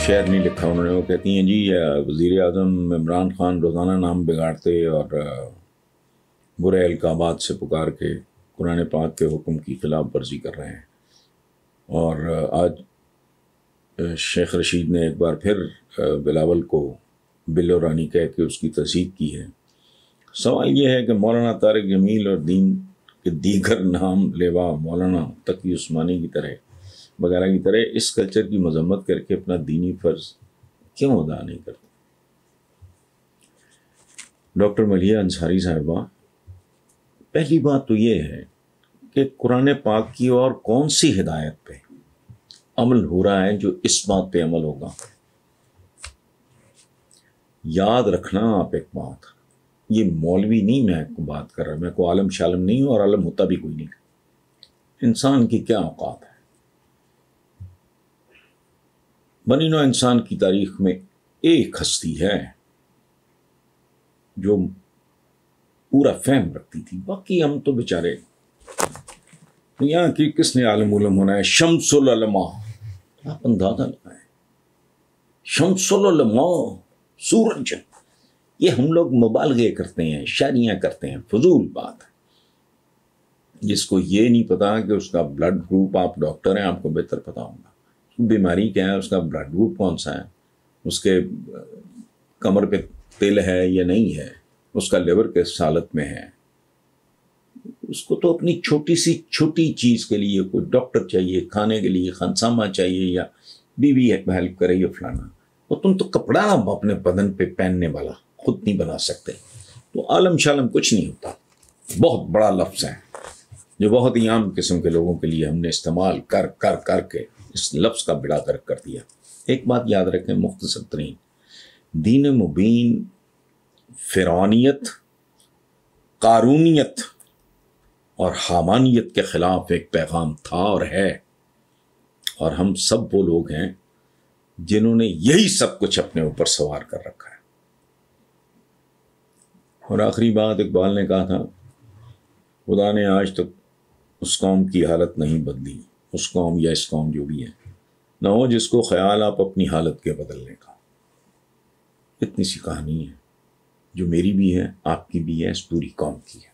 شعر نہیں لکھا انہوں نے. وہ کہتی ہیں جی وزیر اعظم عمران خان روزانہ نام بگاڑتے اور برے القابات سے پکار کے قرآن پاک کے حکم کی خلاف ورزی کر رہے ہیں. اور آج شیخ رشید نے ایک بار پھر بلاول کو بلو رانی کہہ کے اس کی تصدیق کی ہے. سوال یہ ہے کہ مولانا طارق جمیل اور دین کے دیگر نام لیوا مولانا تقی عثمانی کی طرح وغیرہ کی طرح اس کلچر کی مذمت کر کے اپنا دینی فرض کیوں ادا نہیں کرتے؟ ڈاکٹر ملیحہ انصاری صاحبہ، پہلی بات تو یہ ہے کہ قرآن پاک کی اور کون سی ہدایت پہ عمل ہو رہا ہے جو اس بات پہ عمل ہوگا؟ یاد رکھنا آپ ایک بات، یہ مولوی نہیں میں کو بات کر رہا، میں کو عالم شالم نہیں ہوں اور عالم ہوتا بھی کوئی نہیں. انسان کی کیا اوقات ہے؟ بنی نوع انسان کی تاریخ میں ایک ہستی ہے جو پورا فہم رکھتی تھی، باقی ہم تو بیچارے یہاں کی کس نے عالم علم ہونا ہے؟ شمس العلماء، آپ اندازہ لگائیں، شمس العلماء، سورج. یہ ہم لوگ مبالغے کرتے ہیں، شاعریاں کرتے ہیں، فضول بات ہے. جس کو یہ نہیں پتا کہ اس کا بلڈ گروپ، آپ ڈاکٹر ہیں آپ کو بہتر پتا ہوگا بیماری کیا ہے، اس کا بلڈ گروپ کون سا ہے، اس کے کمر پہ تل ہے یا نہیں ہے، اس کا لیور کس حالت میں ہے. اس کو تو اپنی چھوٹی سی چھوٹی چیز کے لیے کوئی ڈاکٹر چاہیے، کھانے کے لیے خانسامہ چاہیے یا بیوی ہیلپ کرے یا فلانا. اور تم تو کپڑا اپنے بدن پہ پہننے والا خود نہیں بنا سکتے. تو عالم شالم کچھ نہیں ہوتا، بہت بڑا لفظ ہے جو بہت ہی عام قسم کے لوگوں کے لیے ہم نے استعمال کر کر کر کے اس لفظ کا بڑا غرق کر دیا. ایک بات یاد رکھیں مختصر ترین، دین مبین فرعونیت، قارونیت اور حامانیت کے خلاف ایک پیغام تھا اور ہے، اور ہم سب وہ لوگ ہیں جنہوں نے یہی سب کچھ اپنے اوپر سوار کر رکھا ہے. اور آخری بات اقبال نے کہا تھا، خدا نے آج تک اس قوم کی حالت نہیں بدلی، اس قوم یا اس قوم جو بھی ہے، نہ ہو جس کو خیال آپ اپنی حالت کے بدلنے کا. اتنی سی کہانی ہے جو میری بھی ہے، آپ کی بھی ہے، اس پوری قوم کی ہے.